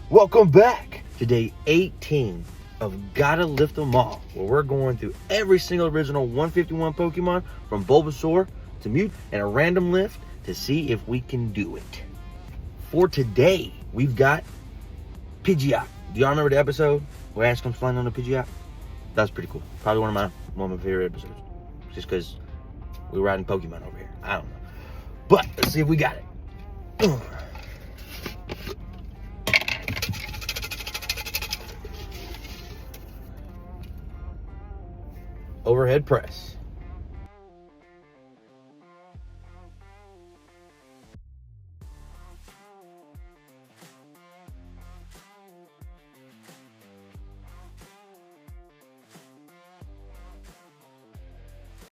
Welcome back to day 18 of Gotta Lift Them All, where we're going through every single original 151 Pokemon from Bulbasaur to Mute and a random lift to see if we can do it. For today, we've got Pidgeot. Do y'all remember the episode where Ash comes flying on the Pidgeot? That was pretty cool. Probably one of my favorite episodes. Just because we were riding Pokemon over here. I don't know. But let's see if we got it. Overhead press.